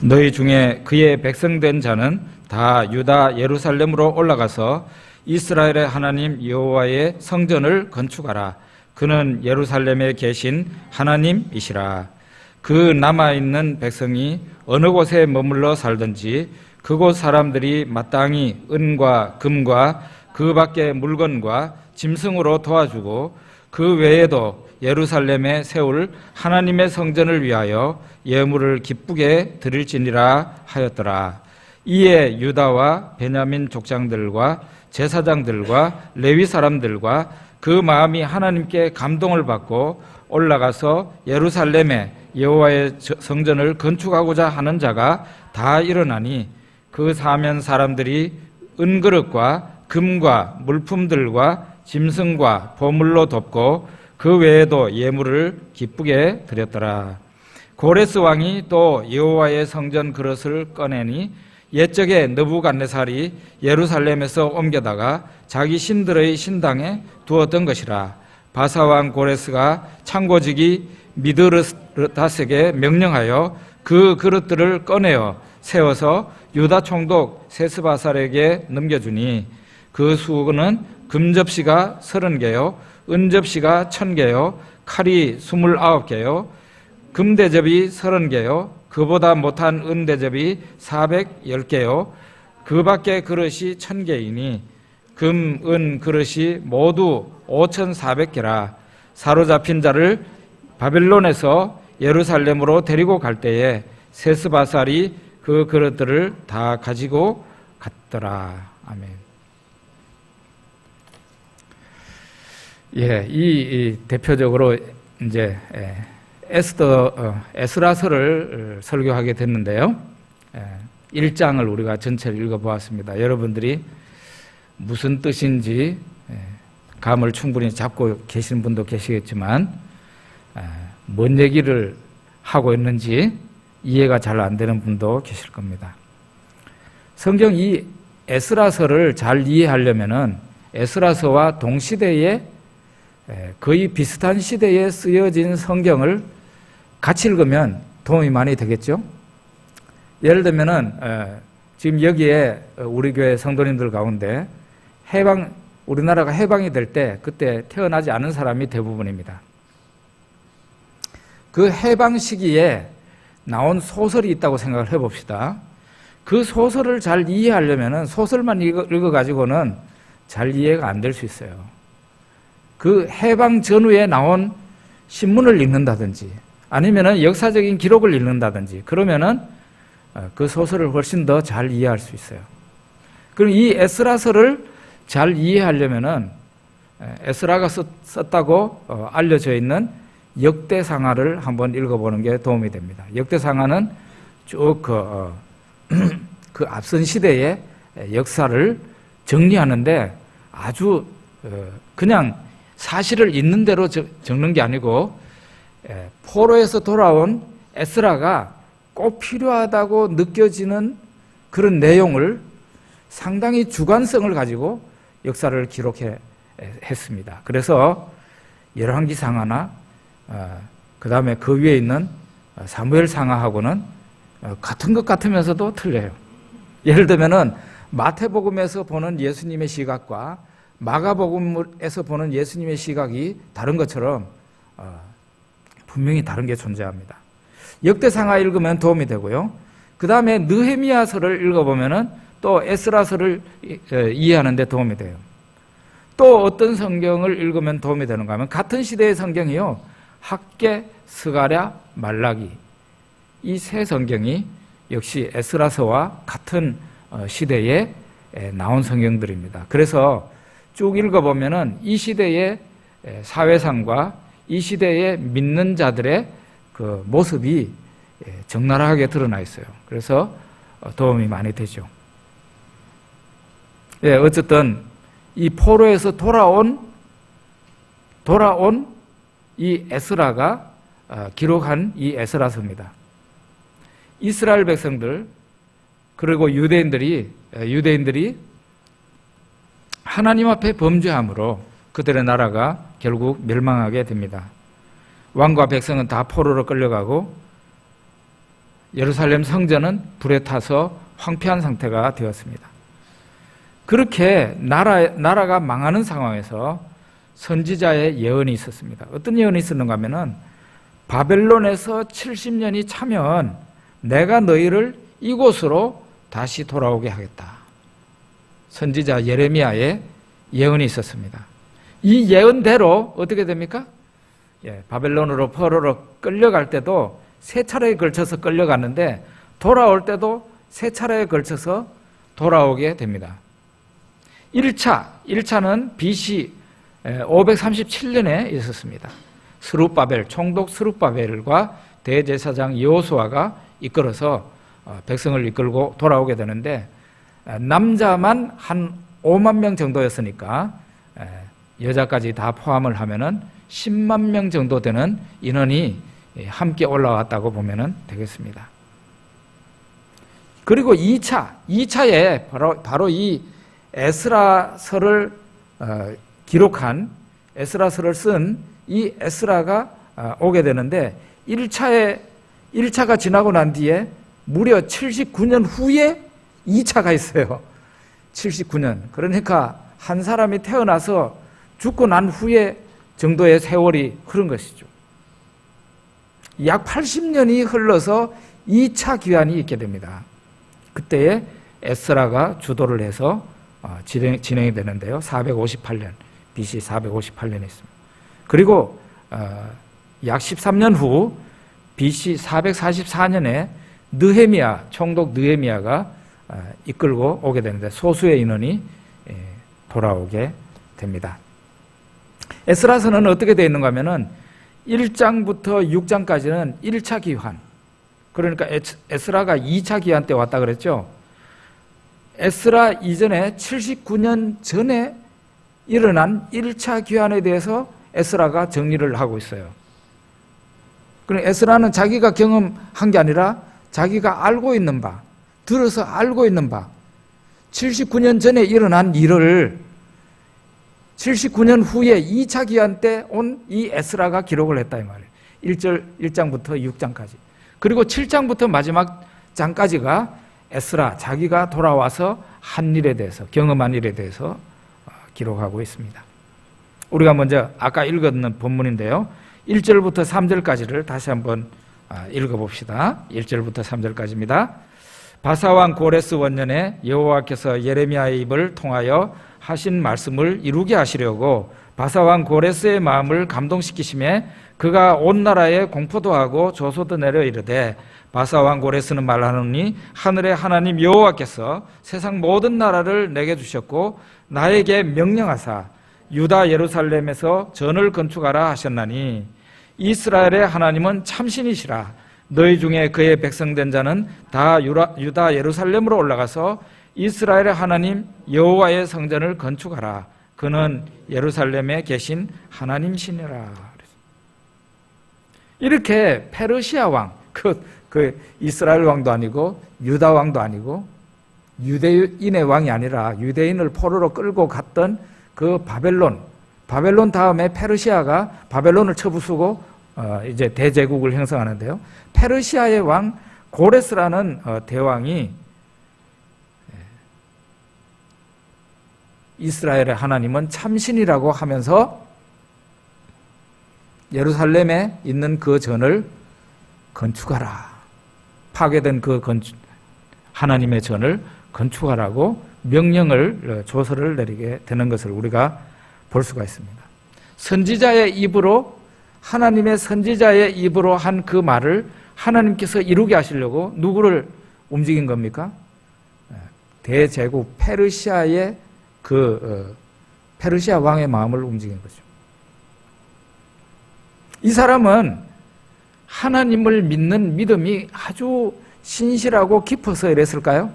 너희 중에 그의 백성된 자는 다 유다 예루살렘으로 올라가서 이스라엘의 하나님 여호와의 성전을 건축하라. 그는 예루살렘에 계신 하나님이시라. 그 남아있는 백성이 어느 곳에 머물러 살든지 그곳 사람들이 마땅히 은과 금과 그 밖의 물건과 짐승으로 도와주고 그 외에도 예루살렘에 세울 하나님의 성전을 위하여 예물을 기쁘게 드릴지니라 하였더라. 이에 유다와 베냐민 족장들과 제사장들과 레위 사람들과 그 마음이 하나님께 감동을 받고 올라가서 예루살렘에 여호와의 성전을 건축하고자 하는 자가 다 일어나니 그 사면 사람들이 은그릇과 금과 물품들과 짐승과 보물로 덮고 그 외에도 예물을 기쁘게 드렸더라. 고레스 왕이 또 여호와의 성전 그릇을 꺼내니 옛적에 느부갓네살이 예루살렘에서 옮겨다가 자기 신들의 신당에 두었던 것이라. 바사왕 고레스가 창고지기 미드르다색에 명령하여 그 그릇들을 꺼내어 세워서 유다 총독 세스바살에게 넘겨주니 그 수는 금접시가 30개요 은접시가 1000개요 칼이 29개요 금대접이 30개요 그보다 못한 은대접이 410개요 그 밖에 그릇이 1000개이니 금, 은 그릇이 모두 5400개라. 사로잡힌 자를 바벨론에서 예루살렘으로 데리고 갈 때에 세스바살이 그 그릇들을 다 가지고 갔더라. 아멘. 예, 이 대표적으로 이제 에스라서를 설교하게 됐는데요. 1장을 우리가 전체를 읽어보았습니다. 여러분들이 무슨 뜻인지 감을 충분히 잡고 계시는 분도 계시겠지만 뭔 얘기를 하고 있는지 이해가 잘 안 되는 분도 계실 겁니다. 성경 이 에스라서를 잘 이해하려면은 에스라서와 동시대에 거의 비슷한 시대에 쓰여진 성경을 같이 읽으면 도움이 많이 되겠죠. 예를 들면은 지금 여기에 우리 교회 성도님들 가운데 우리나라가 해방이 될 때 그때 태어나지 않은 사람이 대부분입니다. 그 해방 시기에 나온 소설이 있다고 생각을 해봅시다. 그 소설을 잘 이해하려면 소설만 읽어가지고는 잘 이해가 안 될 수 있어요. 그 해방 전후에 나온 신문을 읽는다든지 아니면 역사적인 기록을 읽는다든지 그러면은 그 소설을 훨씬 더 잘 이해할 수 있어요. 그럼 이 에스라서를 잘 이해하려면은 에스라가 썼다고 알려져 있는 역대상하를 한번 읽어보는 게 도움이 됩니다. 역대상하는 쭉 그 앞선 시대의 역사를 정리하는데 아주 그냥 사실을 있는 대로 적는 게 아니고 포로에서 돌아온 에스라가 꼭 필요하다고 느껴지는 그런 내용을 상당히 주관성을 가지고 역사를 기록했습니다. 그래서 열왕기상하나 그 다음에 그 위에 있는 사무엘상하하고는 같은 것 같으면서도 틀려요. 예를 들면은 마태복음에서 보는 예수님의 시각과 마가복음에서 보는 예수님의 시각이 다른 것처럼 분명히 다른 게 존재합니다. 역대상하 읽으면 도움이 되고요. 그 다음에 느헤미야서를 읽어보면은 또 에스라서를 이해하는 데 도움이 돼요. 또 어떤 성경을 읽으면 도움이 되는가 하면 같은 시대의 성경이요. 학개, 스가랴, 말라기 이 세 성경이 역시 에스라서와 같은 시대에 나온 성경들입니다. 그래서 쭉 읽어보면은 이 시대의 사회상과 이 시대의 믿는 자들의 그 모습이 적나라하게 드러나 있어요. 그래서 도움이 많이 되죠. 예, 어쨌든 이 포로에서 돌아온 이 에스라가 기록한 이 에스라서입니다. 이스라엘 백성들 그리고 유대인들이 하나님 앞에 범죄함으로 그들의 나라가 결국 멸망하게 됩니다. 왕과 백성은 다 포로로 끌려가고 예루살렘 성전은 불에 타서 황폐한 상태가 되었습니다. 그렇게 나라가 망하는 상황에서 선지자의 예언이 있었습니다. 어떤 예언이 있었는가 하면은 바벨론에서 70년이 차면 내가 너희를 이곳으로 다시 돌아오게 하겠다. 선지자 예레미야의 예언이 있었습니다. 이 예언대로 어떻게 됩니까? 바벨론으로 포로로 끌려갈 때도 세 차례에 걸쳐서 끌려갔는데 돌아올 때도 세 차례에 걸쳐서 돌아오게 됩니다. 1차는 BC 537년에 있었습니다. 총독 스룹바벨과 대제사장 여호수아가 이끌어서 백성을 이끌고 돌아오게 되는데 남자만 한 5만 명 정도였으니까 여자까지 다 포함을 하면은 10만 명 정도 되는 인원이 함께 올라왔다고 보면 되겠습니다. 그리고 2차에 바로 이 에스라서를 기록한 에스라서를 쓴 이 에스라가 오게 되는데 1차가 지나고 난 뒤에 무려 79년 후에 2차가 있어요. 79년. 그러니까 한 사람이 태어나서 죽고 난 후에 정도의 세월이 흐른 것이죠. 약 80년이 흘러서 2차 기한이 있게 됩니다. 그때에 에스라가 주도를 해서 진행이 되는데요. 458년, BC 458년에 있습니다. 그리고 약 13년 후 BC 444년에 총독 느헤미야가 이끌고 오게 되는데 소수의 인원이 돌아오게 됩니다. 에스라서는 어떻게 되어 있는가 하면은 1장부터 6장까지는 1차 기한, 그러니까 에스라가 2차 기한 때 왔다 그랬죠. 에스라 이전에 79년 전에 일어난 1차 기한에 대해서 에스라가 정리를 하고 있어요. 그럼 에스라는 자기가 경험한 게 아니라 자기가 알고 있는 바, 들어서 알고 있는 바, 79년 전에 일어난 일을 79년 후에 2차 기한 때 온 이 에스라가 기록을 했다 이 말이에요. 1장부터 6장까지. 그리고 7장부터 마지막 장까지가 에스라 자기가 돌아와서 한 일에 대해서, 경험한 일에 대해서 기록하고 있습니다. 우리가 먼저 아까 읽었는 본문인데요. 1절부터 3절까지를 다시 한번 읽어봅시다. 1절부터 3절까지입니다. 바사왕 고레스 원년에 여호와께서 예레미야의 입을 통하여 하신 말씀을 이루게 하시려고 바사왕 고레스의 마음을 감동시키심에 그가 온 나라에 공포도 하고 조소도 내려 이르되 바사왕 고레스는 말하노니 하늘의 하나님 여호와께서 세상 모든 나라를 내게 주셨고 나에게 명령하사 유다 예루살렘에서 전을 건축하라 하셨나니 이스라엘의 하나님은 참신이시라. 너희 중에 그의 백성된 자는 다 유다 예루살렘으로 올라가서 이스라엘의 하나님 여호와의 성전을 건축하라. 그는 예루살렘에 계신 하나님이시니라. 이렇게 페르시아 왕, 그 이스라엘 왕도 아니고 유다 왕도 아니고 유대인의 왕이 아니라 유대인을 포로로 끌고 갔던 그 바벨론 다음에 페르시아가 바벨론을 쳐부수고 이제 대제국을 형성하는데요. 페르시아의 왕 고레스라는 대왕이 이스라엘의 하나님은 참신이라고 하면서 예루살렘에 있는 그 전을 건축하라. 파괴된 그 하나님의 전을 건축하라고 명령을 조서를 내리게 되는 것을 우리가 볼 수가 있습니다. 선지자의 입으로, 하나님의 선지자의 입으로 한 그 말을 하나님께서 이루게 하시려고 누구를 움직인 겁니까? 대제국 페르시아의 페르시아 왕의 마음을 움직인 거죠. 이 사람은 하나님을 믿는 믿음이 아주 신실하고 깊어서 이랬을까요?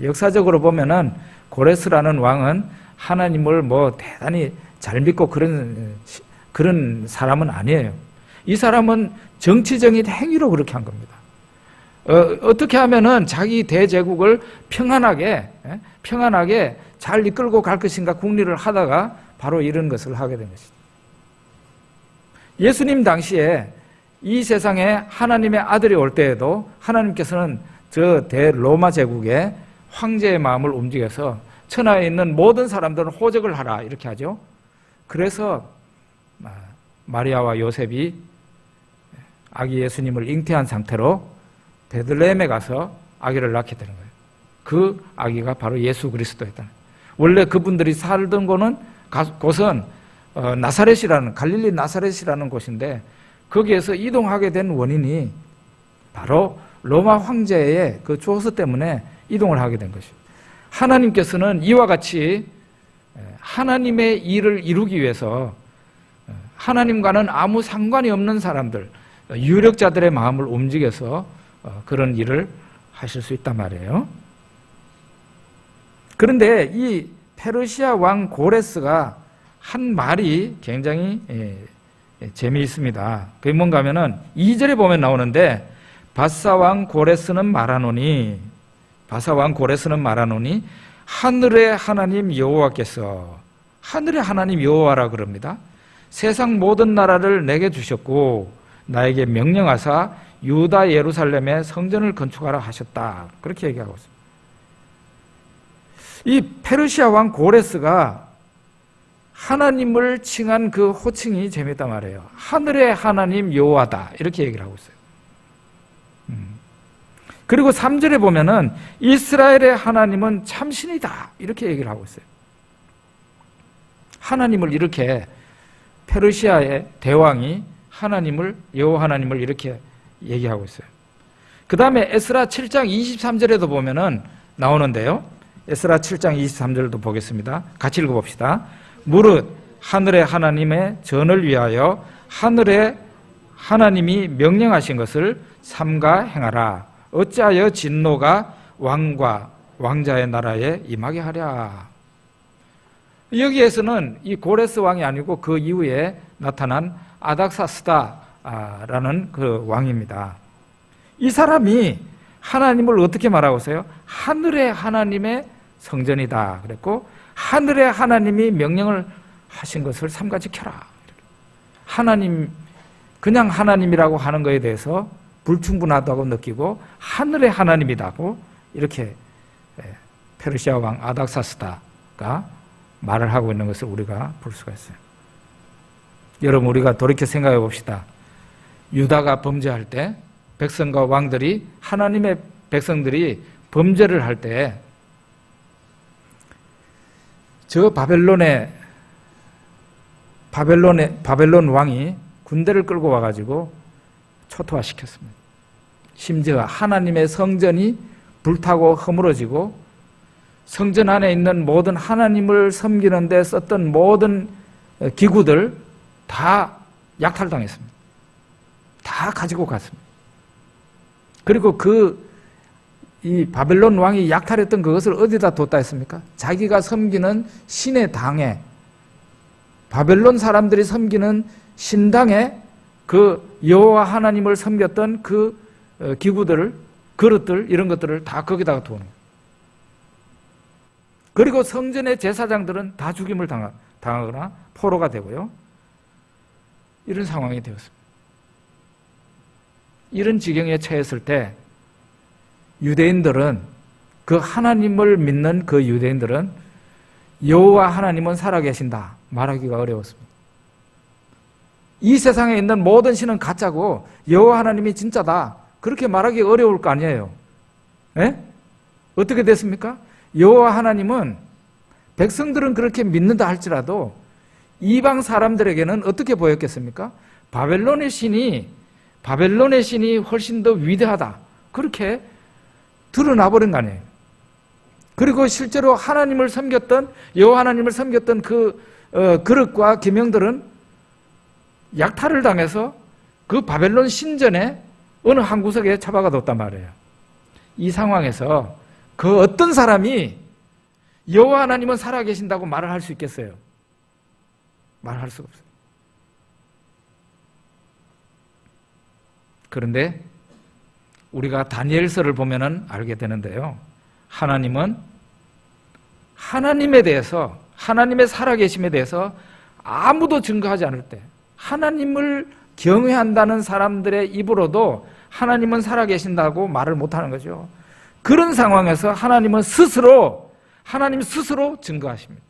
역사적으로 보면은 고레스라는 왕은 하나님을 대단히 잘 믿고 그런 사람은 아니에요. 이 사람은 정치적인 행위로 그렇게 한 겁니다. 어떻게 하면은 자기 대제국을 평안하게 잘 이끌고 갈 것인가 궁리를 하다가 바로 이런 것을 하게 된 것이죠. 예수님 당시에 이 세상에 하나님의 아들이 올 때에도 하나님께서는 저 대로마 제국의 황제의 마음을 움직여서 천하에 있는 모든 사람들은 호적을 하라 이렇게 하죠. 그래서 마리아와 요셉이 아기 예수님을 잉태한 상태로 베들레헴에 가서 아기를 낳게 되는 거예요. 그 아기가 바로 예수 그리스도였다. 원래 그분들이 살던 곳은 나사렛이라는, 갈릴리 나사렛이라는 곳인데 거기에서 이동하게 된 원인이 바로 로마 황제의 그 조서 때문에 이동을 하게 된 것이죠. 하나님께서는 이와 같이 하나님의 일을 이루기 위해서 하나님과는 아무 상관이 없는 사람들, 유력자들의 마음을 움직여서 그런 일을 하실 수 있단 말이에요. 그런데 이 페르시아 왕 고레스가 한 말이 굉장히 재미있습니다. 그게 뭔가 하면은 2절에 보면 나오는데 바사 왕 고레스는 말하노니 하늘의 하나님 여호와께서, 하늘의 하나님 여호와라 그럽니다. 세상 모든 나라를 내게 주셨고 나에게 명령하사 유다 예루살렘에 성전을 건축하라 하셨다. 그렇게 얘기하고 있습니다. 이 페르시아 왕 고레스가 하나님을 칭한 그 호칭이 재밌단 말이에요. 하늘의 하나님 여호와다 이렇게 얘기를 하고 있어요. 그리고 3절에 보면은 이스라엘의 하나님은 참신이다 이렇게 얘기를 하고 있어요. 하나님을 이렇게, 페르시아의 대왕이 하나님을, 여호와 하나님을 이렇게 얘기하고 있어요. 그 다음에 에스라 7장 23절에도 보면은 나오는데요. 에스라 7장 23절도 보겠습니다. 같이 읽어봅시다. 무릇 하늘의 하나님의 전을 위하여 하늘의 하나님이 명령하신 것을 삼가 행하라. 어찌하여 진노가 왕과 왕자의 나라에 임하게 하랴. 여기에서는 이 고레스 왕이 아니고 그 이후에 나타난 아닥사스다라는 그 왕입니다. 이 사람이 하나님을 어떻게 말하고 있어요? 하늘의 하나님의 성전이다 그랬고, 하늘의 하나님이 명령을 하신 것을 삼가 지켜라. 하나님, 그냥 하나님이라고 하는 것에 대해서 불충분하다고 느끼고 하늘의 하나님이다고 이렇게 페르시아 왕 아닥사스다가 말을 하고 있는 것을 우리가 볼 수가 있어요. 여러분, 우리가 돌이켜 생각해 봅시다. 유다가 범죄할 때, 백성과 왕들이, 하나님의 백성들이 범죄를 할 때 저 바벨론 왕이 군대를 끌고 와가지고 초토화시켰습니다. 심지어 하나님의 성전이 불타고 허물어지고 성전 안에 있는 모든 하나님을 섬기는 데 썼던 모든 기구들 다 약탈당했습니다. 다 가지고 갔습니다. 그리고 이 바벨론 왕이 약탈했던 그것을 어디다 뒀다 했습니까? 자기가 섬기는 신의 당에, 바벨론 사람들이 섬기는 신당에 그 여호와 하나님을 섬겼던 그 기구들을, 그릇들, 이런 것들을 다 거기다가 두는 거예요. 그리고 성전의 제사장들은 다 죽임을 당하거나 포로가 되고요. 이런 상황이 되었습니다. 이런 지경에 처했을 때 유대인들은, 그 하나님을 믿는 그 유대인들은 여호와 하나님은 살아계신다 말하기가 어려웠습니다. 이 세상에 있는 모든 신은 가짜고 여호와 하나님이 진짜다 그렇게 말하기 어려울 거 아니에요. 예? 어떻게 됐습니까? 여호와 하나님은, 백성들은 그렇게 믿는다 할지라도 이방 사람들에게는 어떻게 보였겠습니까? 바벨론의 신이 훨씬 더 위대하다 그렇게 드러나버린 거 아니에요. 그리고 실제로 하나님을 섬겼던, 여호와 하나님을 섬겼던 그 그릇과 기명들은 약탈을 당해서 그 바벨론 신전에 어느 한 구석에 처박아 뒀단 말이에요. 이 상황에서 그 어떤 사람이 여호와 하나님은 살아계신다고 말을 할 수 있겠어요? 말할 수가 없어요. 그런데 우리가 다니엘서를 보면은 알게 되는데요. 하나님은 하나님에 대해서, 하나님의 살아계심에 대해서 아무도 증거하지 않을 때, 하나님을 경외한다는 사람들의 입으로도 하나님은 살아계신다고 말을 못하는 거죠. 그런 상황에서 하나님 스스로 증거하십니다.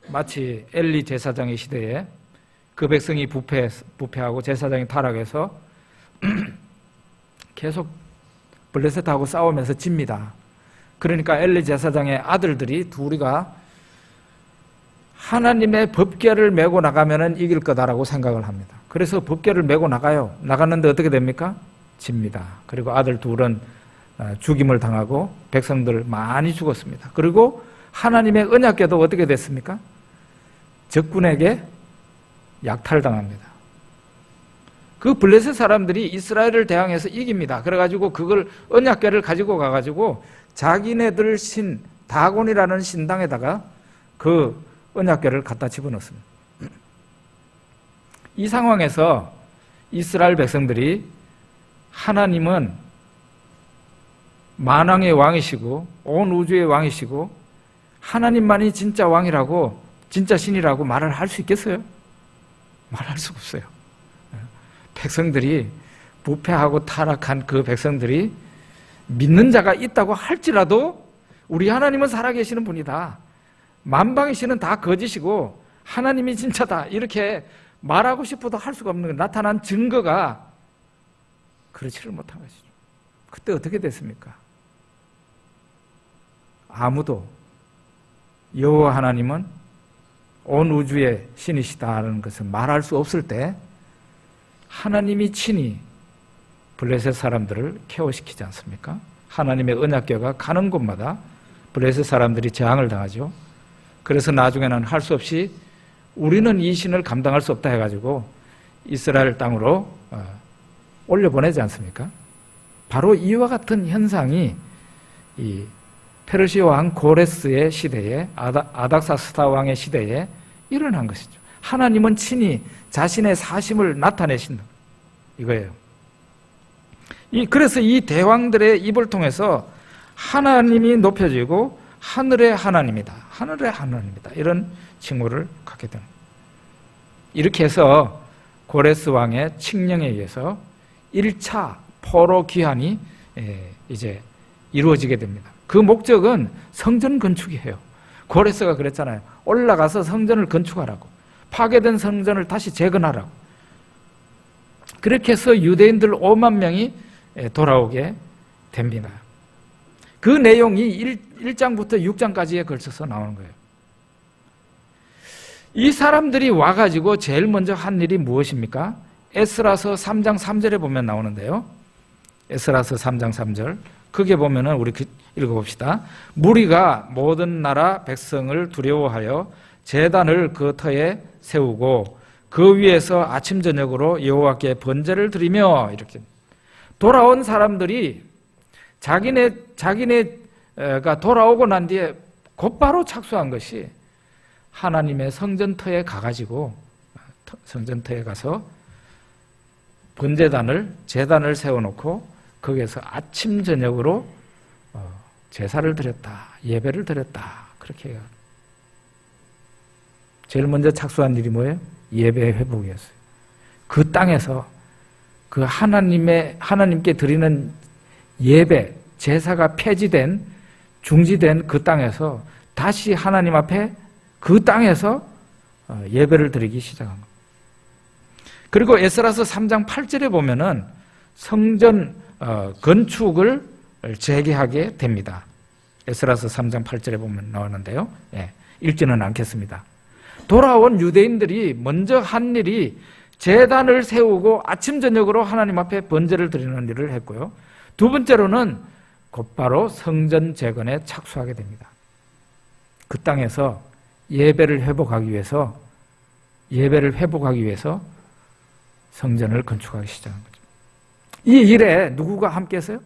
마치 엘리 제사장의 시대에 그 백성이 부패하고 제사장이 타락해서 계속 블레셋하고 싸우면서 집니다. 그러니까 엘리 제사장의 아들들이 둘이가 하나님의 법궤를 메고 나가면 이길 거다라고 생각을 합니다. 그래서 법궤를 메고 나가요. 나갔는데 어떻게 됩니까? 집니다. 그리고 아들 둘은 죽임을 당하고 백성들 많이 죽었습니다. 그리고 하나님의 언약궤도 어떻게 됐습니까? 적군에게 약탈당합니다. 그 블레셋 사람들이 이스라엘을 대항해서 이깁니다. 그래가지고 그걸 언약궤를 가지고 가가지고 자기네들 신 다곤이라는 신당에다가 그 언약궤를 갖다 집어넣습니다. 이 상황에서 이스라엘 백성들이 하나님은 만왕의 왕이시고 온 우주의 왕이시고 하나님만이 진짜 왕이라고 진짜 신이라고 말을 할 수 있겠어요? 말할 수가 없어요. 백성들이 부패하고 타락한 그 백성들이 믿는 자가 있다고 할지라도 우리 하나님은 살아계시는 분이다. 만방의 신은 다 거짓이고 하나님이 진짜다. 이렇게 말하고 싶어도 할 수가 없는 나타난 증거가 그렇지를 못한 것이죠. 그때 어떻게 됐습니까? 아무도 여호와 하나님은 온 우주의 신이시다는 것을 말할 수 없을 때 하나님이 친히 블레셋 사람들을 케어시키지 않습니까? 하나님의 언약궤가 가는 곳마다 블레셋 사람들이 저항을 당하죠. 그래서 나중에는 할 수 없이 우리는 이 신을 감당할 수 없다 해가지고 이스라엘 땅으로 올려보내지 않습니까? 바로 이와 같은 현상이 이 페르시아 왕 고레스의 시대에 아닥사스다 왕의 시대에 일어난 것이죠. 하나님은 친히 자신의 사심을 나타내신다. 이거예요. 그래서 이 대왕들의 입을 통해서 하나님이 높여지고 하늘의 하나님이다. 하늘의 하나님이다. 이런 칭호를 갖게 됩니다. 이렇게 해서 고레스 왕의 칙령에 의해서 1차 포로 귀환이 이제 이루어지게 됩니다. 그 목적은 성전 건축이에요. 고레스가 그랬잖아요. 올라가서 성전을 건축하라고. 파괴된 성전을 다시 재건하라고. 그렇게 해서 유대인들 5만 명이 돌아오게 됩니다. 그 내용이 1장부터 6장까지에 걸쳐서 나오는 거예요. 이 사람들이 와가지고 제일 먼저 한 일이 무엇입니까? 에스라서 3장 3절에 보면 나오는데요. 에스라서 3장 3절. 그게 보면은 우리 읽어봅시다. 무리가 모든 나라 백성을 두려워하여 제단을 그 터에 세우고 그 위에서 아침 저녁으로 여호와께 번제를 드리며 이렇게 돌아온 사람들이 자기네가 돌아오고 난 뒤에 곧바로 착수한 것이 하나님의 성전터에 가가지고 성전터에 가서 제단을 세워놓고 거기에서 아침 저녁으로 제사를 드렸다, 예배를 드렸다. 그렇게 해요. 제일 먼저 착수한 일이 뭐예요? 예배 회복이었어요. 그 땅에서 그 하나님께 드리는 예배, 제사가 폐지된, 중지된 그 땅에서 다시 하나님 앞에 그 땅에서 예배를 드리기 시작한 겁니다. 그리고 에스라서 3장 8절에 보면은 성전 건축을 재개하게 됩니다. 에스라서 3장 8절에 보면 나오는데요. 읽지는 않겠습니다. 돌아온 유대인들이 먼저 한 일이 제단을 세우고 아침 저녁으로 하나님 앞에 번제를 드리는 일을 했고요. 두 번째로는 곧바로 성전 재건에 착수하게 됩니다. 그 땅에서 예배를 회복하기 위해서 성전을 건축하기 시작한 거죠. 이 일에 누구가 함께 했어요?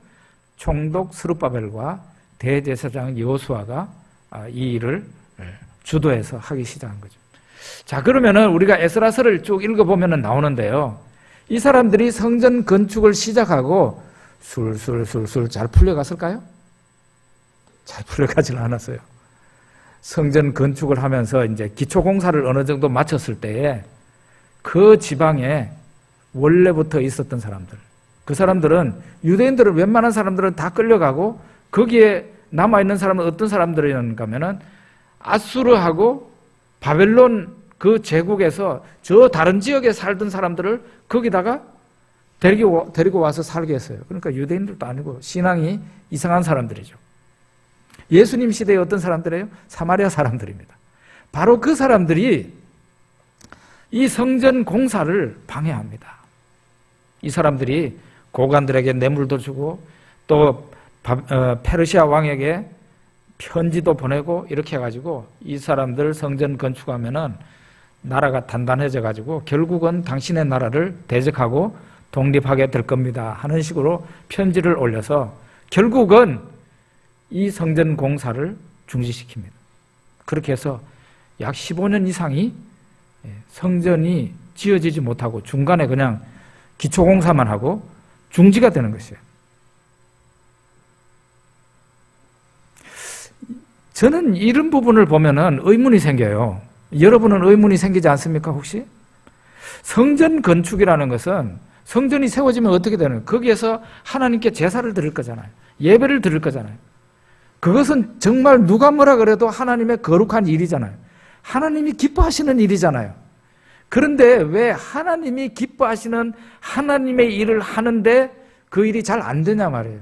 총독 스룹바벨과 대제사장 여호수아가 이 일을 주도해서 하기 시작한 거죠. 자, 그러면은 우리가 에스라서를 쭉 읽어보면 나오는데요. 이 사람들이 성전 건축을 시작하고 술술술술 잘 풀려갔을까요? 잘 풀려가지는 않았어요. 성전 건축을 하면서 이제 기초 공사를 어느 정도 마쳤을 때에 그 지방에 원래부터 있었던 사람들, 그 사람들은, 유대인들은, 웬만한 사람들은 다 끌려가고 거기에 남아있는 사람은 어떤 사람들이었는가 하면은 아수르하고 바벨론 그 제국에서 저 다른 지역에 살던 사람들을 거기다가 데리고 와서 살게 했어요. 그러니까 유대인들도 아니고 신앙이 이상한 사람들이죠. 예수님 시대에 어떤 사람들이에요? 사마리아 사람들입니다. 바로 그 사람들이 이 성전 공사를 방해합니다. 이 사람들이 고관들에게 뇌물도 주고 또 페르시아 왕에게 편지도 보내고 이렇게 해가지고 이 사람들 성전 건축하면은 나라가 단단해져 가지고 결국은 당신의 나라를 대적하고 독립하게 될 겁니다 하는 식으로 편지를 올려서 결국은 이 성전 공사를 중지시킵니다. 그렇게 해서 약 15년 이상이 성전이 지어지지 못하고 중간에 그냥 기초공사만 하고 중지가 되는 것이에요. 저는 이런 부분을 보면은 의문이 생겨요. 여러분은 의문이 생기지 않습니까, 혹시? 성전 건축이라는 것은 성전이 세워지면 어떻게 되는 거예요? 거기에서 하나님께 제사를 드릴 거잖아요. 예배를 드릴 거잖아요. 그것은 정말 누가 뭐라 그래도 하나님의 거룩한 일이잖아요. 하나님이 기뻐하시는 일이잖아요. 그런데 왜 하나님이 기뻐하시는 하나님의 일을 하는데 그 일이 잘 안 되냐 말이에요.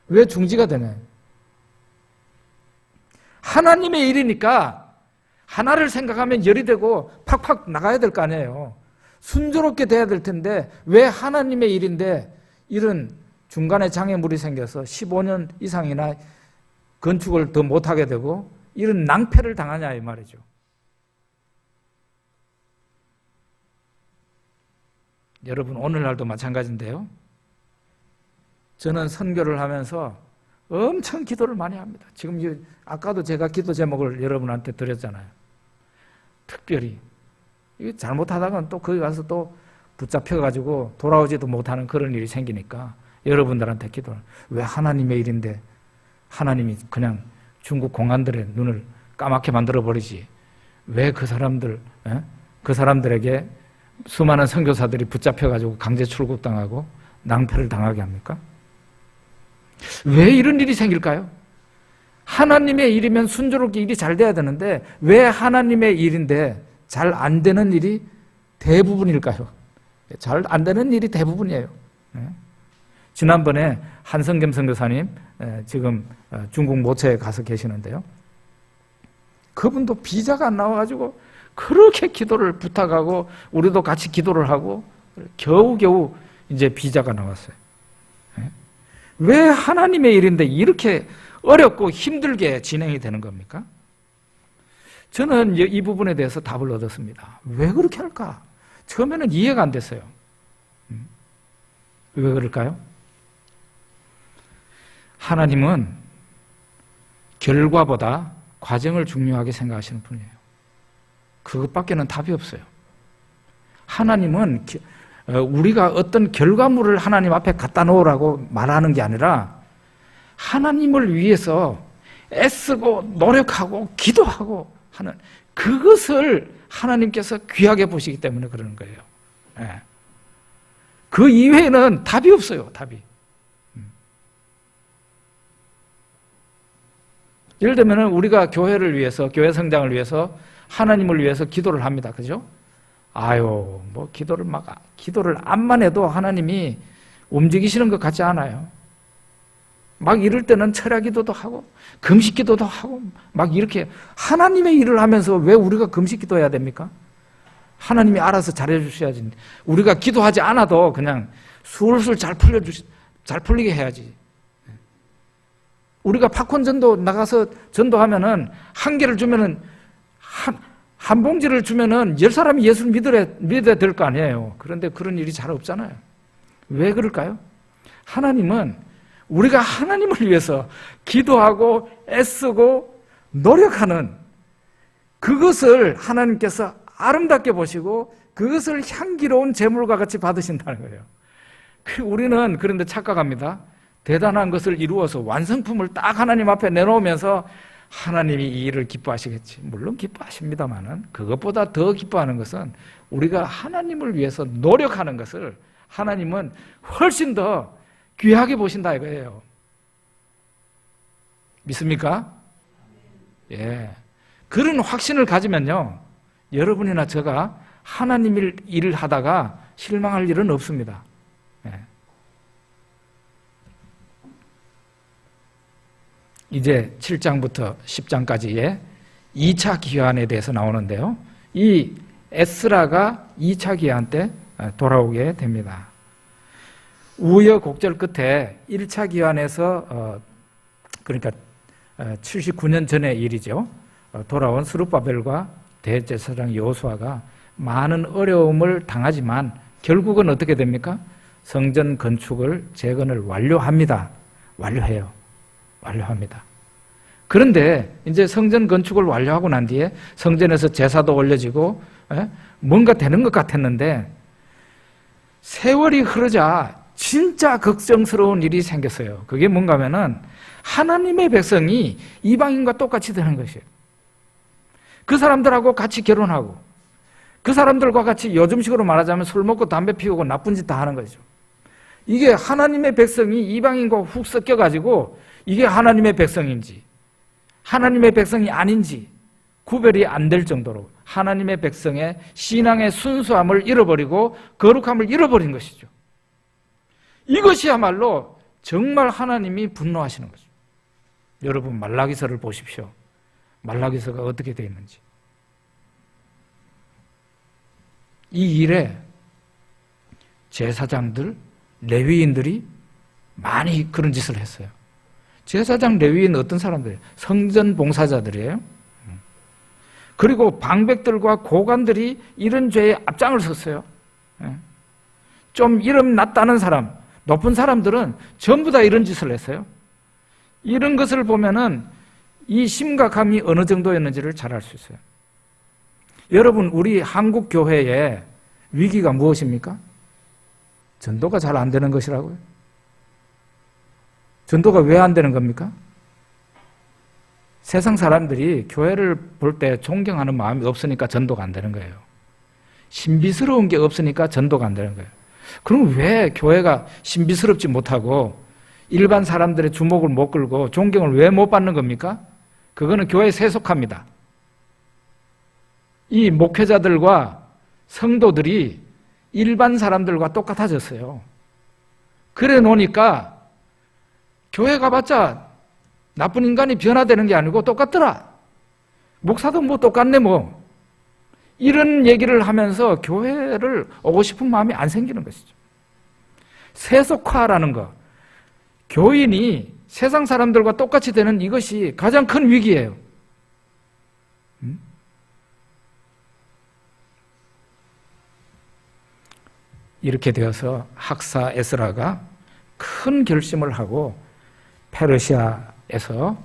왜 중지가 되냐. 하나님의 일이니까 하나를 생각하면 열이 되고 팍팍 나가야 될 거 아니에요. 순조롭게 돼야 될 텐데 왜 하나님의 일인데 이런 중간에 장애물이 생겨서 15년 이상이나 건축을 더 못하게 되고 이런 낭패를 당하냐 이 말이죠. 여러분 오늘날도 마찬가지인데요. 저는 선교를 하면서 엄청 기도를 많이 합니다. 지금 아까도 제가 기도 제목을 여러분한테 드렸잖아요. 특별히 이거 잘못하다가는 또 거기 가서 또 붙잡혀가지고 돌아오지도 못하는 그런 일이 생기니까 여러분들한테 기도를. 왜 하나님의 일인데 하나님이 그냥 중국 공안들의 눈을 까맣게 만들어버리지. 왜 그 사람들, 그 사람들에게 수많은 선교사들이 붙잡혀가지고 강제 출국당하고 낭패를 당하게 합니까? 왜 이런 일이 생길까요? 하나님의 일이면 순조롭게 일이 잘 돼야 되는데 왜 하나님의 일인데 잘 안 되는 일이 대부분일까요? 잘 안 되는 일이 대부분이에요. 지난번에 한성겸 선교사님 지금 중국 모처에 가서 계시는데요. 그분도 비자가 안 나와가지고 그렇게 기도를 부탁하고 우리도 같이 기도를 하고 겨우겨우 이제 비자가 나왔어요. 왜 하나님의 일인데 이렇게 어렵고 힘들게 진행이 되는 겁니까? 저는 이 부분에 대해서 답을 얻었습니다. 왜 그렇게 할까? 처음에는 이해가 안 됐어요. 왜 그럴까요? 하나님은 결과보다 과정을 중요하게 생각하시는 분이에요. 그것밖에는 답이 없어요. 하나님은 우리가 어떤 결과물을 하나님 앞에 갖다 놓으라고 말하는 게 아니라 하나님을 위해서 애쓰고 노력하고 기도하고 하는 그것을 하나님께서 귀하게 보시기 때문에 그러는 거예요. 그 이외에는 답이 없어요. 답이. 예를 들면 우리가 교회를 위해서, 교회 성장을 위해서 하나님을 위해서 기도를 합니다. 그죠? 아유, 뭐 기도를 암만 해도 하나님이 움직이시는 것 같지 않아요. 막 이럴 때는 철야 기도도 하고 금식 기도도 하고 막 이렇게 하나님의 일을 하면서 왜 우리가 금식 기도해야 됩니까? 하나님이 알아서 잘해 주셔야지. 우리가 기도하지 않아도 그냥 술술 잘 풀리게 해야지. 우리가 팝콘 전도 나가서 전도하면은 한 개를 주면은 한 봉지를 주면은 10사람이 예수를 믿어야 될 거 아니에요. 그런데 그런 일이 잘 없잖아요. 왜 그럴까요? 하나님은 우리가 하나님을 위해서 기도하고 애쓰고 노력하는 그것을 하나님께서 아름답게 보시고 그것을 향기로운 제물과 같이 받으신다는 거예요. 우리는 그런데 착각합니다. 대단한 것을 이루어서 완성품을 딱 하나님 앞에 내놓으면서 하나님이 이 일을 기뻐하시겠지. 물론 기뻐하십니다만은 그것보다 더 기뻐하는 것은 우리가 하나님을 위해서 노력하는 것을 하나님은 훨씬 더 귀하게 보신다 이거예요. 믿습니까? 예. 그런 확신을 가지면요, 여러분이나 제가 하나님 일을 하다가 실망할 일은 없습니다. 예. 이제 7장부터 10장까지의 2차 기환에 대해서 나오는데요. 이 에스라가 2차 기환 때 돌아오게 됩니다. 우여곡절 끝에 1차 기환에서 그러니까 79년 전의 일이죠. 돌아온 스룹바벨과 대제사장 여호수아가 많은 어려움을 당하지만 결국은 어떻게 됩니까? 성전 건축을 재건을 완료합니다. 완료합니다. 그런데 이제 성전 건축을 완료하고 난 뒤에 성전에서 제사도 올려지고 뭔가 되는 것 같았는데 세월이 흐르자 진짜 걱정스러운 일이 생겼어요. 그게 뭔가 하면은 하나님의 백성이 이방인과 똑같이 되는 것이에요. 그 사람들하고 같이 결혼하고 그 사람들과 같이 요즘식으로 말하자면 술 먹고 담배 피우고 나쁜 짓 다 하는 거죠. 이게 하나님의 백성이 이방인과 훅 섞여가지고 이게 하나님의 백성인지 하나님의 백성이 아닌지 구별이 안 될 정도로 하나님의 백성의 신앙의 순수함을 잃어버리고 거룩함을 잃어버린 것이죠. 이것이야말로 정말 하나님이 분노하시는 거죠. 여러분 말라기서를 보십시오. 말라기서가 어떻게 되어 있는지. 이 일에 제사장들, 레위인들이 많이 그런 짓을 했어요. 제사장, 레위인 어떤 사람들이에요? 성전 봉사자들이에요. 그리고 방백들과 고관들이 이런 죄에 앞장을 섰어요. 좀 이름 났다는 사람, 높은 사람들은 전부 다 이런 짓을 했어요. 이런 것을 보면은 이 심각함이 어느 정도였는지를 잘 알 수 있어요. 여러분, 우리 한국 교회의 위기가 무엇입니까? 전도가 잘 안 되는 것이라고요? 전도가 왜 안 되는 겁니까? 세상 사람들이 교회를 볼 때 존경하는 마음이 없으니까 전도가 안 되는 거예요. 신비스러운 게 없으니까 전도가 안 되는 거예요. 그럼 왜 교회가 신비스럽지 못하고 일반 사람들의 주목을 못 끌고 존경을 왜 못 받는 겁니까? 그거는 교회에 세속합니다. 이 목회자들과 성도들이 일반 사람들과 똑같아졌어요. 그래 놓으니까 교회 가봤자 나쁜 인간이 변화되는 게 아니고 똑같더라. 목사도 뭐 똑같네 뭐. 이런 얘기를 하면서 교회를 오고 싶은 마음이 안 생기는 것이죠. 세속화라는 거. 교인이 세상 사람들과 똑같이 되는 이것이 가장 큰 위기예요. 이렇게 되어서 학사 에스라가 큰 결심을 하고 페르시아에서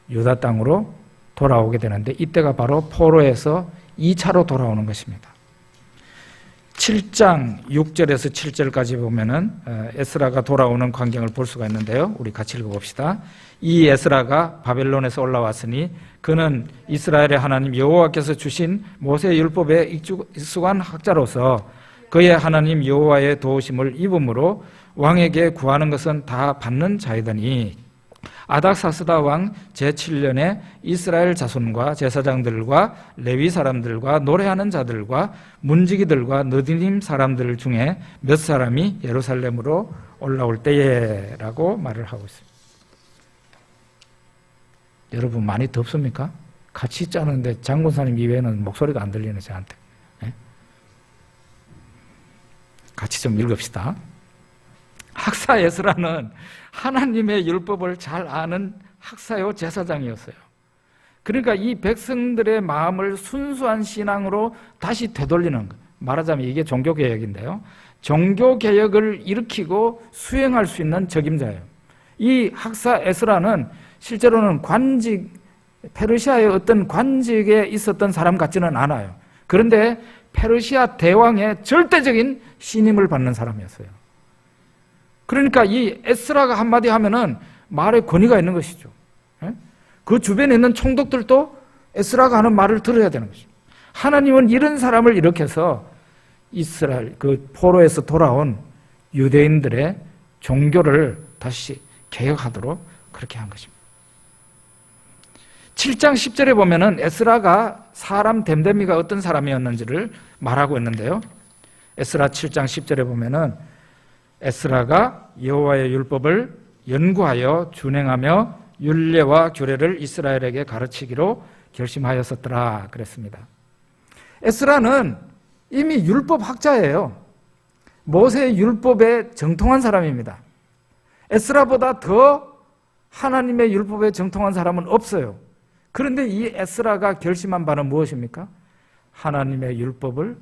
유다 땅으로 돌아오게 되는데 이때가 바로 포로에서 2차로 돌아오는 것입니다. 7장 6절에서 7절까지 보면은 에스라가 돌아오는 광경을 볼 수가 있는데요. 우리 같이 읽어봅시다. 이 에스라가 바벨론에서 올라왔으니 그는 이스라엘의 하나님 여호와께서 주신 모세 율법에 익숙한 학자로서 그의 하나님 여호와의 도우심을 입음으로 왕에게 구하는 것은 다 받는 자이더니 아닥사스다 왕 제7년에 이스라엘 자손과 제사장들과 레위 사람들과 노래하는 자들과 문지기들과 느디님 사람들 중에 몇 사람이 예루살렘으로 올라올 때에라고 말을 하고 있습니다. 여러분 많이 덥습니까? 같이 짜는데 장군사님 이외에는 목소리가 안 들리는 저한테. 네? 같이 좀 읽읍시다. 학사 에스라는 하나님의 율법을 잘 아는 학사요 제사장이었어요. 그러니까 이 백성들의 마음을 순수한 신앙으로 다시 되돌리는 것. 말하자면 이게 종교개혁인데요. 종교개혁을 일으키고 수행할 수 있는 적임자예요. 이 학사 에스라는 실제로는 페르시아의 어떤 관직에 있었던 사람 같지는 않아요. 그런데 페르시아 대왕의 절대적인 신임을 받는 사람이었어요. 그러니까 이 에스라가 한마디 하면은 말에 권위가 있는 것이죠. 그 주변에 있는 총독들도 에스라가 하는 말을 들어야 되는 것입니다. 하나님은 이런 사람을 일으켜서 이스라엘, 그 포로에서 돌아온 유대인들의 종교를 다시 개혁하도록 그렇게 한 것입니다. 7장 10절에 보면은 에스라가 사람 됨됨이가 어떤 사람이었는지를 말하고 있는데요. 에스라 7장 10절에 보면은 에스라가 여호와의 율법을 연구하여 준행하며 율례와 규례를 이스라엘에게 가르치기로 결심하였었더라 그랬습니다. 에스라는 이미 율법 학자예요. 모세의 율법에 정통한 사람입니다. 에스라보다 더 하나님의 율법에 정통한 사람은 없어요. 그런데 이 에스라가 결심한 바는 무엇입니까? 하나님의 율법을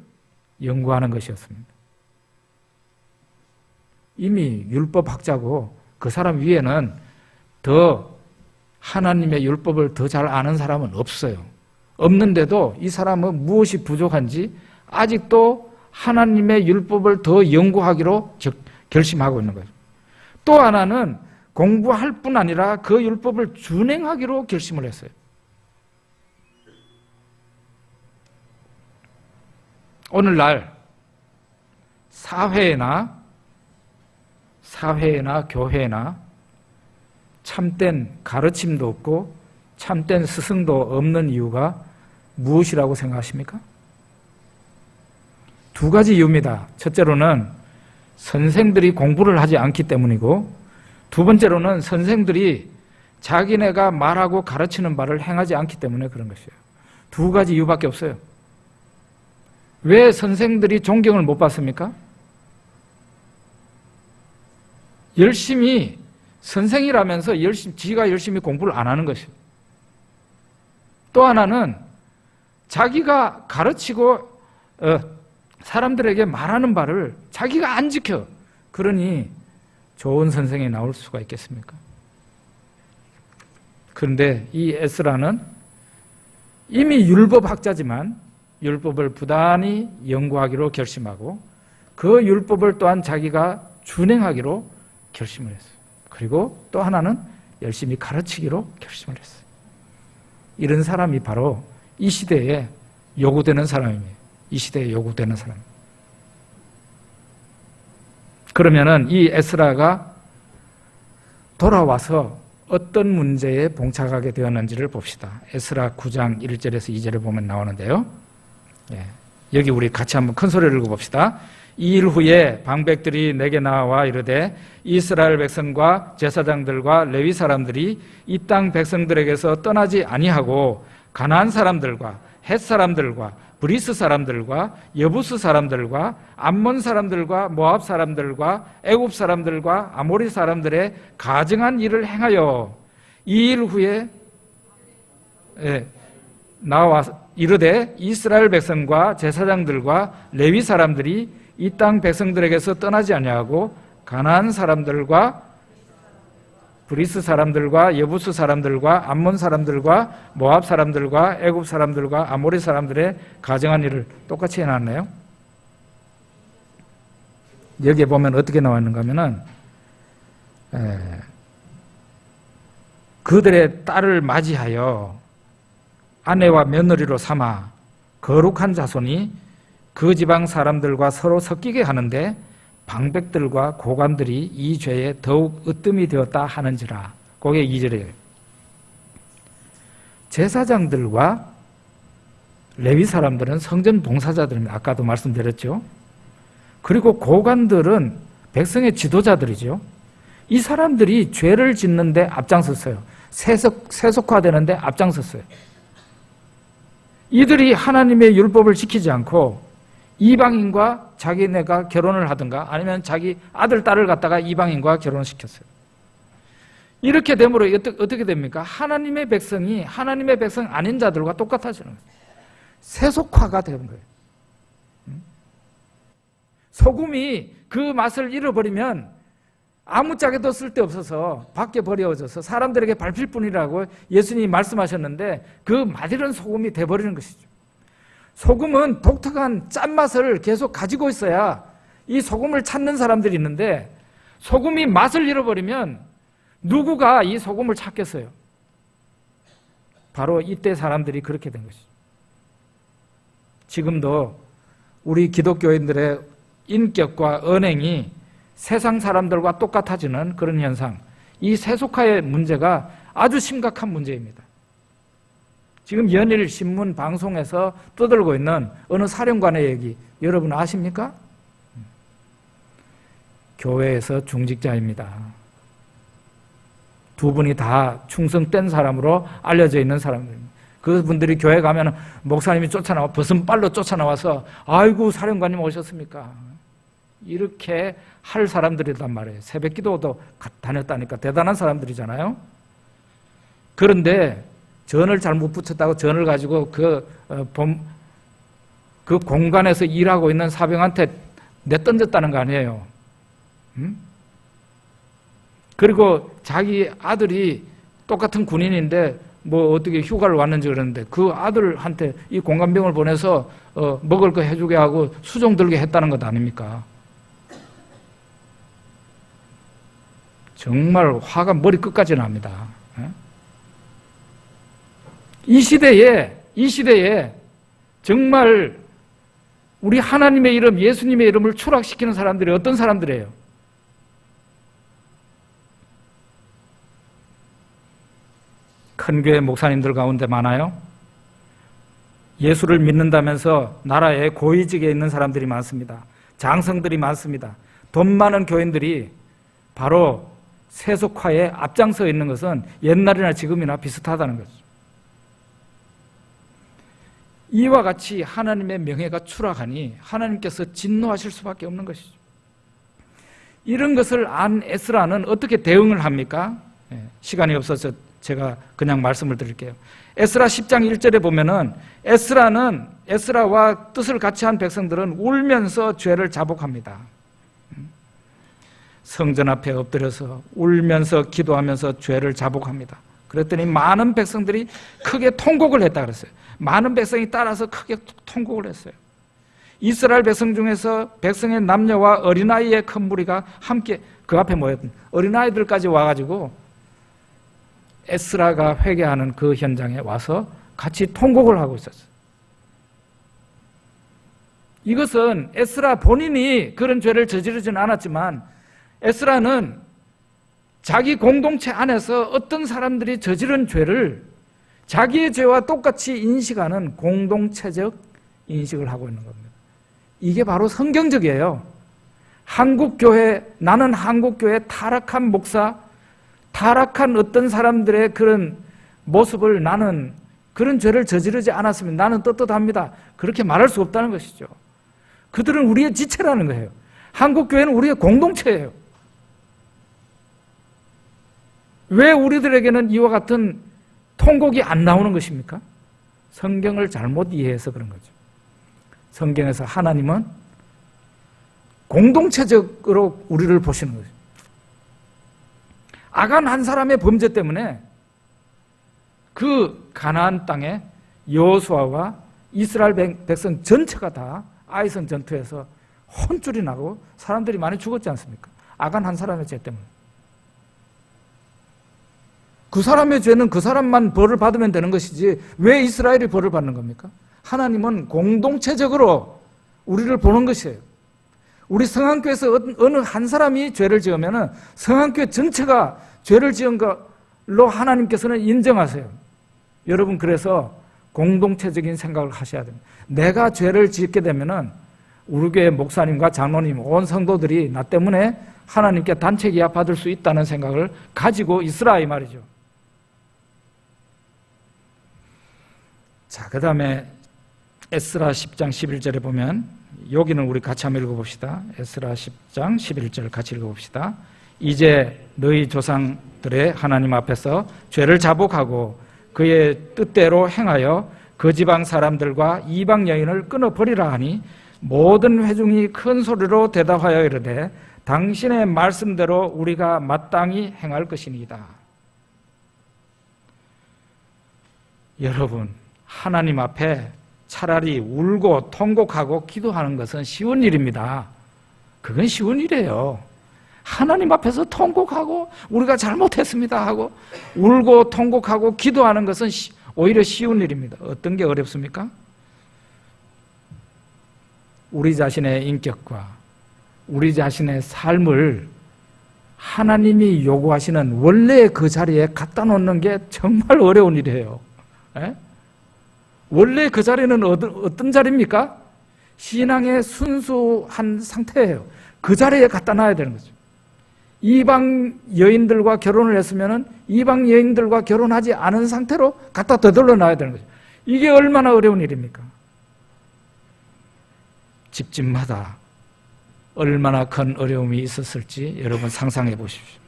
연구하는 것이었습니다. 이미 율법 학자고 그 사람 위에는 더 하나님의 율법을 더 잘 아는 사람은 없어요. 없는데도 이 사람은 무엇이 부족한지 아직도 하나님의 율법을 더 연구하기로 결심하고 있는 거죠. 또 하나는 공부할 뿐 아니라 그 율법을 준행하기로 결심을 했어요. 오늘날 사회나 교회나 참된 가르침도 없고 참된 스승도 없는 이유가 무엇이라고 생각하십니까? 두 가지 이유입니다. 첫째로는 선생들이 공부를 하지 않기 때문이고, 두 번째로는 선생들이 자기네가 말하고 가르치는 바를 행하지 않기 때문에 그런 것이에요. 두 가지 이유밖에 없어요. 왜 선생들이 존경을 못 받습니까? 열심히 선생이라면서 지가 열심히 공부를 안 하는 것이에요. 또 하나는 자기가 가르치고 사람들에게 말하는 바를 자기가 안 지켜. 그러니 좋은 선생이 나올 수가 있겠습니까? 그런데 이 에스라는 이미 율법학자지만 율법을 부단히 연구하기로 결심하고 그 율법을 또한 자기가 준행하기로 결심을 했어요. 그리고 또 하나는 열심히 가르치기로 결심을 했어요. 이런 사람이 바로 이 시대에 요구되는 사람입니다. 이 시대에 요구되는 사람. 그러면은 이 에스라가 돌아와서 어떤 문제에 봉착하게 되었는지를 봅시다. 에스라 9장 1절에서 2절에 보면 나오는데요. 여기 우리 같이 한번 큰 소리를 읽어봅시다. 이 일 후에 방백들이 내게 나와 이르되 이스라엘 백성과 제사장들과 레위 사람들이 이 땅 백성들에게서 떠나지 아니하고 가나안 사람들과 헷 사람들과 브리스 사람들과 여부스 사람들과 암몬 사람들과 모압 사람들과 애굽 사람들과 아모리 사람들의 가증한 일을 행하여 이 일 후에 나와 이르되 이스라엘 백성과 제사장들과 레위 사람들이 이 땅 백성들에게서 떠나지 아니하고 가나안 사람들과 브리스 사람들과 여부스 사람들과 암몬 사람들과 모압 사람들과 애굽 사람들과 아모리 사람들의 가정한 일을 똑같이 해놨네요. 여기에 보면 어떻게 나와 있는가 하면은 그들의 딸을 맞이하여 아내와 며느리로 삼아 거룩한 자손이 그 지방 사람들과 서로 섞이게 하는데 방백들과 고관들이 이 죄에 더욱 으뜸이 되었다 하는지라. 그게 2절이에요. 제사장들과 레위 사람들은 성전 봉사자들입니다. 아까도 말씀드렸죠. 그리고 고관들은 백성의 지도자들이죠. 이 사람들이 죄를 짓는데 앞장섰어요. 세속화되는데 앞장섰어요. 이들이 하나님의 율법을 지키지 않고 이방인과 자기네가 결혼을 하든가 아니면 자기 아들, 딸을 갖다가 이방인과 결혼시켰어요. 이렇게 되므로 어떻게 됩니까? 하나님의 백성이 하나님의 백성 아닌 자들과 똑같아지는 거예요. 세속화가 되는 거예요. 소금이 그 맛을 잃어버리면 아무짝에도 쓸데없어서 밖에 버려져서 사람들에게 밟힐 뿐이라고 예수님이 말씀하셨는데 그 맛이른 소금이 돼버리는 것이죠. 소금은 독특한 짠맛을 계속 가지고 있어야 이 소금을 찾는 사람들이 있는데 소금이 맛을 잃어버리면 누구가 이 소금을 찾겠어요? 바로 이때 사람들이 그렇게 된 것이죠. 지금도 우리 기독교인들의 인격과 언행이 세상 사람들과 똑같아지는 그런 현상, 이 세속화의 문제가 아주 심각한 문제입니다. 지금 연일 신문 방송에서 떠들고 있는 어느 사령관의 얘기 여러분 아십니까? 교회에서 중직자입니다. 두 분이 다 충성된 사람으로 알려져 있는 사람들입니다. 그분들이 교회 가면 목사님이 쫓아나와 벗은발로 쫓아나와서 아이고 사령관님 오셨습니까? 이렇게 할 사람들이란 말이에요. 새벽기도도 다녔다니까 대단한 사람들이잖아요. 그런데 전을 잘못 붙였다고 전을 가지고 그 공간에서 일하고 있는 사병한테 내던졌다는 거 아니에요. 그리고 자기 아들이 똑같은 군인인데 뭐 어떻게 휴가를 왔는지 그러는데 그 아들한테 이 공관병을 보내서 먹을 거 해주게 하고 수종 들게 했다는 것 아닙니까? 정말 화가 머리 끝까지 납니다. 이 시대에 정말 우리 하나님의 이름, 예수님의 이름을 추락시키는 사람들이 어떤 사람들이에요? 큰 교회 목사님들 가운데 많아요. 예수를 믿는다면서 나라에 고위직에 있는 사람들이 많습니다. 장성들이 많습니다. 돈 많은 교인들이 바로 세속화에 앞장서 있는 것은 옛날이나 지금이나 비슷하다는 거죠. 이와 같이 하나님의 명예가 추락하니 하나님께서 진노하실 수밖에 없는 것이죠. 이런 것을 안 에스라는 어떻게 대응을 합니까? 시간이 없어서 제가 그냥 말씀을 드릴게요. 에스라 10장 1절에 보면은 에스라와 뜻을 같이 한 백성들은 울면서 죄를 자복합니다. 성전 앞에 엎드려서 울면서 기도하면서 죄를 자복합니다. 그랬더니 많은 백성들이 크게 통곡을 했다 그랬어요. 많은 백성이 따라서 크게 통곡을 했어요. 이스라엘 백성 중에서 백성의 남녀와 어린아이의 큰 무리가 함께 그 앞에 모였던 어린아이들까지 와가지고 에스라가 회개하는 그 현장에 와서 같이 통곡을 하고 있었어요. 이것은 에스라 본인이 그런 죄를 저지르지는 않았지만 에스라는 자기 공동체 안에서 어떤 사람들이 저지른 죄를 자기의 죄와 똑같이 인식하는 공동체적 인식을 하고 있는 겁니다. 이게 바로 성경적이에요. 나는 한국교회 타락한 목사, 타락한 어떤 사람들의 그런 모습을 나는 그런 죄를 저지르지 않았으면 나는 떳떳합니다. 그렇게 말할 수 없다는 것이죠. 그들은 우리의 지체라는 거예요. 한국교회는 우리의 공동체예요. 왜 우리들에게는 이와 같은 통곡이 안 나오는 것입니까? 성경을 잘못 이해해서 그런 거죠. 성경에서 하나님은 공동체적으로 우리를 보시는 거죠. 아간 한 사람의 범죄 때문에 그 가나안 땅에 여호수아와 이스라엘 백성 전체가 다 아이성 전투에서 혼쭐이 나고 사람들이 많이 죽었지 않습니까? 아간 한 사람의 죄 때문에. 그 사람의 죄는 그 사람만 벌을 받으면 되는 것이지 왜 이스라엘이 벌을 받는 겁니까? 하나님은 공동체적으로 우리를 보는 것이에요. 우리 성안교에서 어느 한 사람이 죄를 지으면 성안교회 전체가 죄를 지은 걸로 하나님께서는 인정하세요. 여러분, 그래서 공동체적인 생각을 하셔야 됩니다. 내가 죄를 짓게 되면 우리 교회 목사님과 장로님, 온 성도들이 나 때문에 하나님께 단체 기합 받을 수 있다는 생각을 가지고 있으라 이 말이죠. 자, 그 다음에 에스라 10장 11절에 보면 여기는 우리 같이 한번 읽어봅시다. 에스라 10장 11절 같이 읽어봅시다. 이제 너희 조상들의 하나님 앞에서 죄를 자복하고 그의 뜻대로 행하여 그 지방 사람들과 이방 여인을 끊어버리라 하니 모든 회중이 큰 소리로 대답하여 이르되 당신의 말씀대로 우리가 마땅히 행할 것이니이다. 여러분, 하나님 앞에 차라리 울고 통곡하고 기도하는 것은 쉬운 일입니다. 그건 쉬운 일이에요. 하나님 앞에서 통곡하고 우리가 잘못했습니다 하고 울고 통곡하고 기도하는 것은 오히려 쉬운 일입니다. 어떤 게 어렵습니까? 우리 자신의 인격과 우리 자신의 삶을 하나님이 요구하시는 원래 그 자리에 갖다 놓는 게 정말 어려운 일이에요. 에? 원래 그 자리는 어떤 자리입니까? 신앙의 순수한 상태예요. 그 자리에 갖다 놔야 되는 거죠. 이방 여인들과 결혼을 했으면 이방 여인들과 결혼하지 않은 상태로 갖다 되돌려 놔야 되는 거죠. 이게 얼마나 어려운 일입니까? 집집마다 얼마나 큰 어려움이 있었을지 여러분 상상해 보십시오.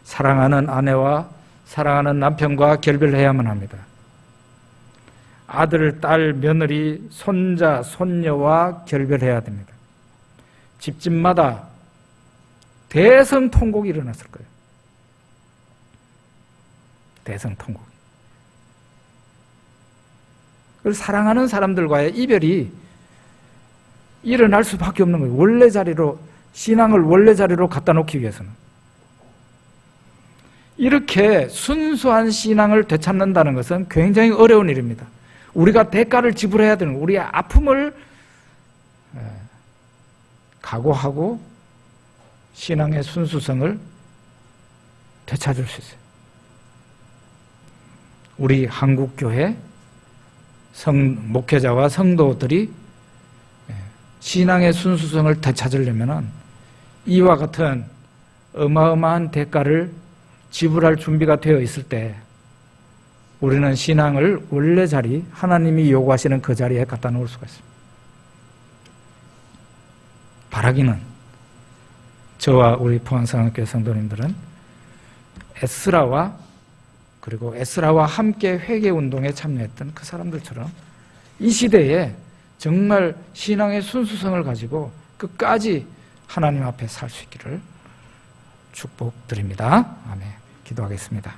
사랑하는 아내와 사랑하는 남편과 결별해야만 합니다. 아들, 딸, 며느리, 손자, 손녀와 결별해야 됩니다. 집집마다 대성통곡이 일어났을 거예요. 대성통곡. 그래서 사랑하는 사람들과의 이별이 일어날 수밖에 없는 거예요. 원래 자리로, 신앙을 원래 자리로 갖다 놓기 위해서는. 이렇게 순수한 신앙을 되찾는다는 것은 굉장히 어려운 일입니다. 우리가 대가를 지불해야 되는, 우리의 아픔을 각오하고 신앙의 순수성을 되찾을 수 있어요. 우리 한국교회 목회자와 성도들이 신앙의 순수성을 되찾으려면 이와 같은 어마어마한 대가를 지불할 준비가 되어 있을 때 우리는 신앙을 원래 자리, 하나님이 요구하시는 그 자리에 갖다 놓을 수가 있습니다. 바라기는 저와 우리 포항성악교회 성도님들은 에스라와 그리고 에스라와 함께 회개운동에 참여했던 그 사람들처럼 이 시대에 정말 신앙의 순수성을 가지고 끝까지 하나님 앞에 살 수 있기를 축복드립니다. 아멘. 기도하겠습니다.